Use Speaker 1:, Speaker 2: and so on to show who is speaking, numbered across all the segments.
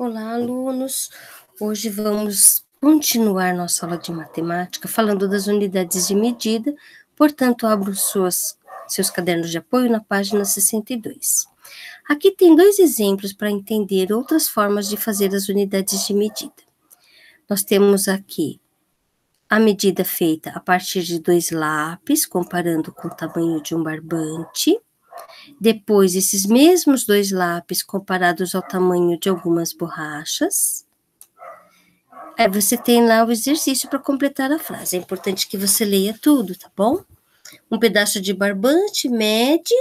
Speaker 1: Olá, alunos! Hoje vamos continuar nossa aula de matemática falando das unidades de medida, portanto, abro seus cadernos de apoio na página 62. Aqui tem dois exemplos para entender outras formas de fazer as unidades de medida. Nós temos aqui a medida feita a partir de 2 lápis, comparando com o tamanho de um barbante. Depois, esses mesmos 2 lápis comparados ao tamanho de algumas borrachas. Aí você tem lá o exercício para completar a frase. É importante que você leia tudo, tá bom? Um pedaço de barbante mede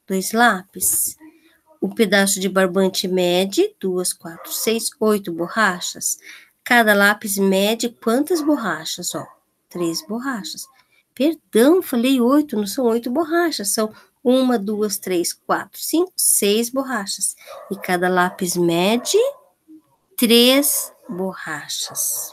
Speaker 1: 2 lápis. Um pedaço de barbante mede 2, 4, 6, 8 borrachas. Cada lápis mede quantas borrachas? 3 borrachas. Perdão, falei 8, não são 8 borrachas, são 1, 2, 3, 4, 5, 6 borrachas. E cada lápis mede 3 borrachas.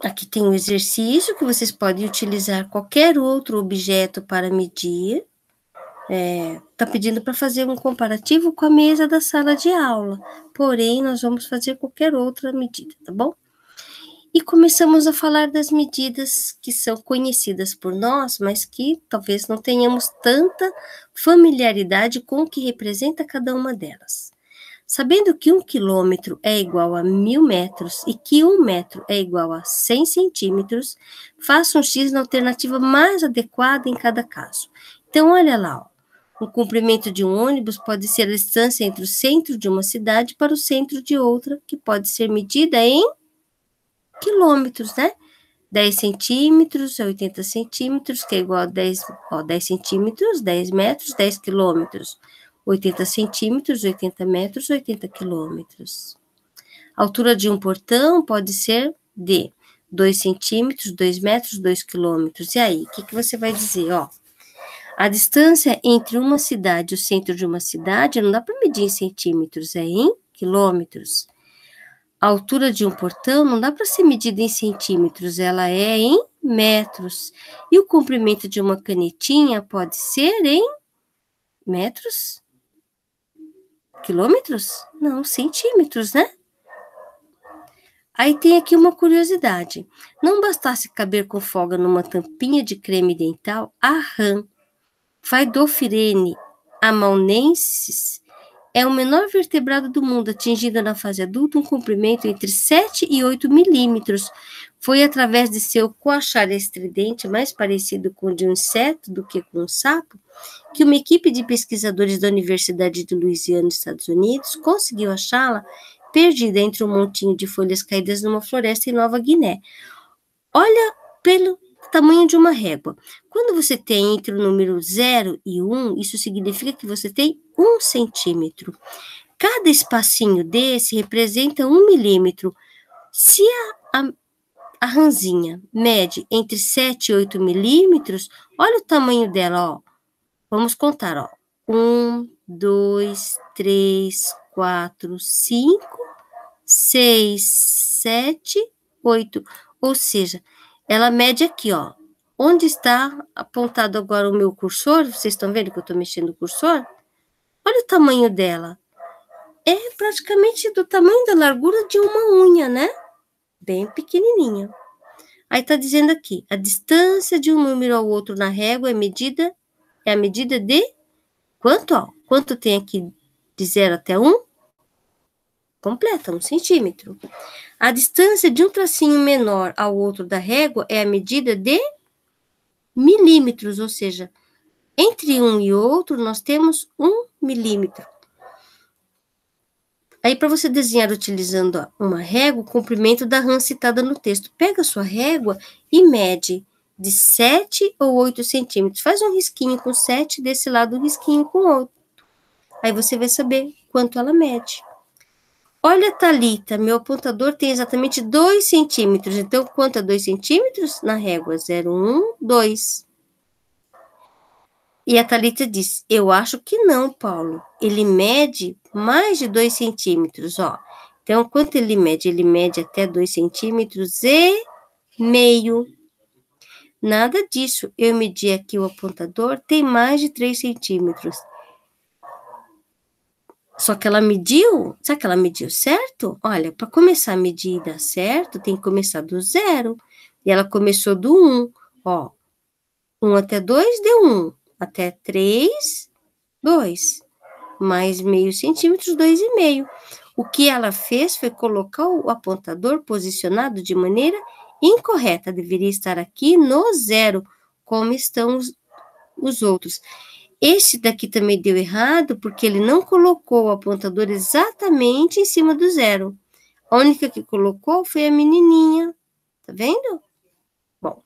Speaker 1: Aqui tem um exercício que vocês podem utilizar qualquer outro objeto para medir. Tá pedindo para fazer um comparativo com a mesa da sala de aula, porém, nós vamos fazer qualquer outra medida, tá bom? E começamos a falar das medidas que são conhecidas por nós, mas que talvez não tenhamos tanta familiaridade com o que representa cada uma delas. Sabendo que 1 quilômetro é igual a 1000 metros e que 1 metro é igual a 100 centímetros, faça um X na alternativa mais adequada em cada caso. Então, olha lá, o comprimento de um ônibus pode ser a distância entre o centro de uma cidade para o centro de outra, que pode ser medida em quilômetros, né? 10 centímetros é 80 centímetros, que é igual a 10 centímetros, 10 metros, 10 quilômetros. 80 centímetros, 80 metros, 80 quilômetros. A altura de um portão pode ser de 2 centímetros, 2 metros, 2 quilômetros. E aí, o que você vai dizer? A distância entre uma cidade e o centro de uma cidade não dá para medir em centímetros, é em quilômetros. A altura de um portão não dá para ser medida em centímetros, ela é em metros. E o comprimento de uma canetinha pode ser em metros? Quilômetros? Não, centímetros, né? Aí tem aqui uma curiosidade. Não bastasse caber com folga numa tampinha de creme dental, a rã Phaidophyrenes amaunensis é o menor vertebrado do mundo, atingindo na fase adulta um comprimento entre 7 e 8 milímetros. Foi através de seu coachar estridente, mais parecido com o de um inseto do que com um sapo, que uma equipe de pesquisadores da Universidade de Louisiana, Estados Unidos, conseguiu achá-la perdida entre um montinho de folhas caídas numa floresta em Nova Guiné. Olha pelo tamanho de uma régua. Quando você tem entre o número 0 e 1, isso significa que você tem 1 centímetro. Cada espacinho desse representa 1 milímetro. Se a rãzinha mede entre 7 e 8 milímetros, olha o tamanho dela, Vamos contar, 1, 2, 3, 4, 5, 6, 7, 8. Ou seja, ela mede aqui, Onde está apontado agora o meu cursor? Vocês estão vendo que eu estou mexendo o cursor? Olha o tamanho dela. É praticamente do tamanho da largura de uma unha, né? Bem pequenininha. Aí está dizendo aqui, a distância de um número ao outro na régua é a medida de quanto? Quanto tem aqui de 0 até 1? Completa, 1 centímetro. A distância de um tracinho menor ao outro da régua é a medida de milímetros, ou seja, entre um e outro nós temos 1 milímetro. Aí, para você desenhar utilizando uma régua, o comprimento da rã citada no texto. Pega a sua régua e mede de 7 ou 8 centímetros. Faz um risquinho com 7, desse lado um risquinho com 8. Aí você vai saber quanto ela mede. Olha, Thalita, meu apontador tem exatamente 2 centímetros. Então, quanto é 2 centímetros? Na régua, 0, 1, 2. E a Thalita diz, eu acho que não, Paulo. Ele mede mais de 2 centímetros, Então, quanto ele mede? Ele mede até 2 centímetros e meio. Nada disso. Eu medi aqui o apontador, tem mais de 3 centímetros. Só que ela mediu, sabe que ela mediu certo? Olha, para começar a medir e dar certo, tem que começar do 0. E ela começou do 1. Ó, 1 até 2 deu 1. Até 3, 2. Mais meio centímetro, 2,5. O que ela fez foi colocar o apontador posicionado de maneira incorreta. Deveria estar aqui no 0, como estão os outros. Este daqui também deu errado, porque ele não colocou o apontador exatamente em cima do 0. A única que colocou foi a menininha. Tá vendo? Bom,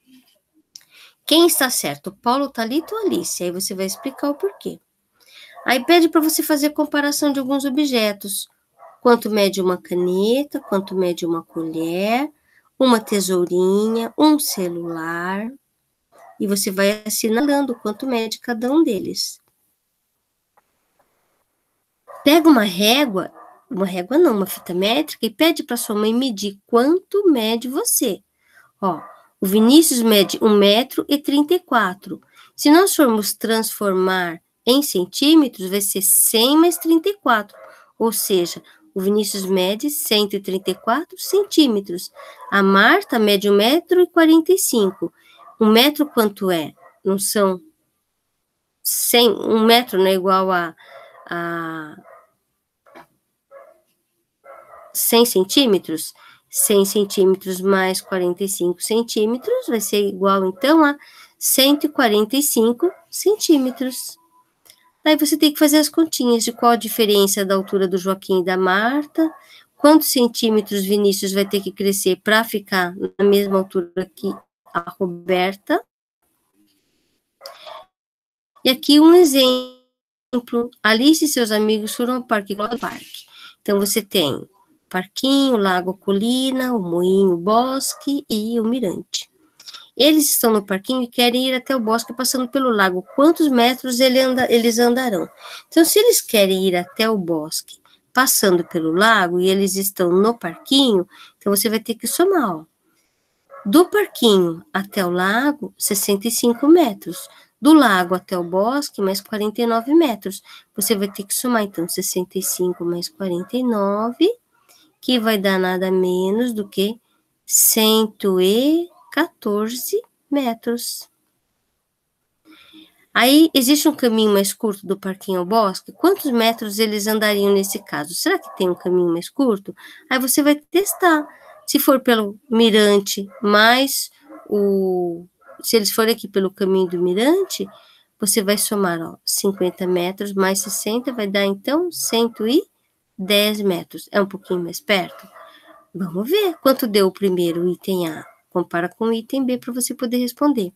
Speaker 1: quem está certo? Paulo, Thalita ou Alice? Aí você vai explicar o porquê. Aí pede para você fazer a comparação de alguns objetos. Quanto mede uma caneta, quanto mede uma colher, uma tesourinha, um celular. E você vai assinalando quanto mede cada um deles. Pega uma régua não, uma fita métrica, e pede para sua mãe medir quanto mede você. Ó, o Vinícius mede 1,34 m. Se nós formos transformar em centímetros, vai ser 100 mais 34. Ou seja, o Vinícius mede 134 centímetros. A Marta mede 1,45 m. 1 metro quanto é? Não são 100, 1 metro não é igual a 100 centímetros? 100 centímetros mais 45 centímetros vai ser igual, então, a 145 centímetros. Aí você tem que fazer as continhas de qual a diferença da altura do Joaquim e da Marta, quantos centímetros Vinícius vai ter que crescer para ficar na mesma altura que a Roberta. E aqui um exemplo. Alice e seus amigos foram ao parque. Então, você tem Parquinho, Lago Colina, o Moinho, o Bosque e o Mirante. Eles estão no parquinho e querem ir até o bosque passando pelo lago. Quantos metros eles andarão? Então, se eles querem ir até o bosque passando pelo lago e eles estão no parquinho, então você vai ter que somar, ó. Do parquinho até o lago, 65 metros. Do lago até o bosque, mais 49 metros. Você vai ter que somar, então, 65 mais 49, que vai dar nada menos do que 114 metros. Aí, existe um caminho mais curto do parquinho ao bosque? Quantos metros eles andariam nesse caso? Será que tem um caminho mais curto? Aí você vai testar. Se for pelo Mirante, mais se eles forem aqui pelo caminho do Mirante, você vai somar, ó, 50 metros mais 60, vai dar, então, 110 metros. É um pouquinho mais perto? Vamos ver quanto deu o primeiro item A. Compara com o item B para você poder responder.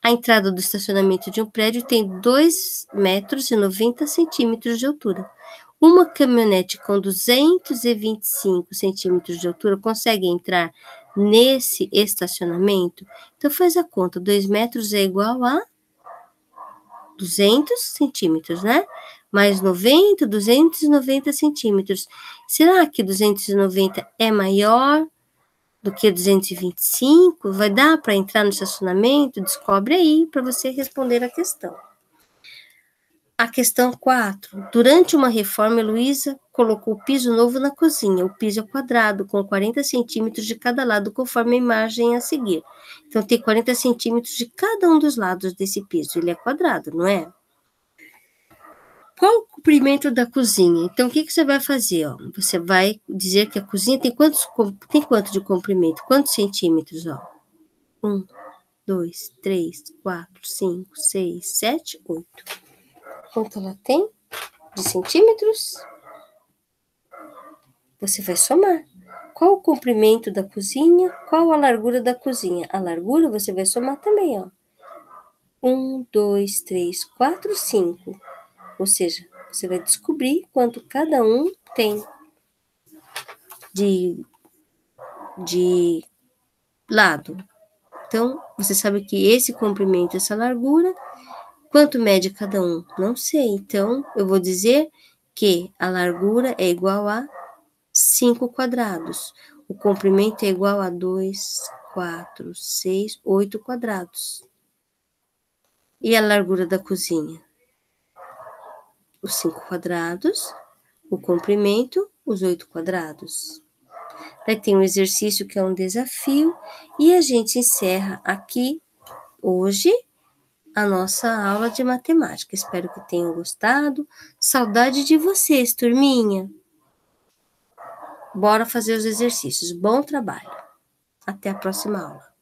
Speaker 1: A entrada do estacionamento de um prédio tem 2,90 metros de altura. Uma caminhonete com 225 centímetros de altura consegue entrar nesse estacionamento? Então, faz a conta. 2 metros é igual a 200 centímetros, né? Mais 90, 290 centímetros. Será que 290 é maior do que 225? Vai dar para entrar no estacionamento? Descobre aí para você responder a questão. A questão 4. Durante uma reforma, Heloísa colocou piso novo na cozinha. O piso é quadrado, com 40 centímetros de cada lado, conforme a imagem a seguir. Então, tem 40 centímetros de cada um dos lados desse piso. Ele é quadrado, não é? Qual o comprimento da cozinha? Então, o que você vai fazer? Ó? Você vai dizer que a cozinha tem quanto de comprimento? Quantos centímetros? Ó? 1, 2, 3, 4, 5, 6, 7, 8. Quanto ela tem de centímetros? Você vai somar. Qual o comprimento da cozinha? Qual a largura da cozinha? A largura você vai somar também, ó. 1, 2, 3, 4, 5. Ou seja, você vai descobrir quanto cada um tem de lado. Então, você sabe que esse comprimento, essa largura, quanto mede cada um? Não sei. Então, eu vou dizer que a largura é igual a 5 quadrados. O comprimento é igual a 2 4, 6, 8 quadrados. E a largura da cozinha? Os 5 quadrados, o comprimento, os 8 quadrados. Daí tem um exercício que é um desafio, e a gente encerra aqui, hoje, a nossa aula de matemática. Espero que tenham gostado. Saudade de vocês, turminha. Bora fazer os exercícios. Bom trabalho. Até a próxima aula.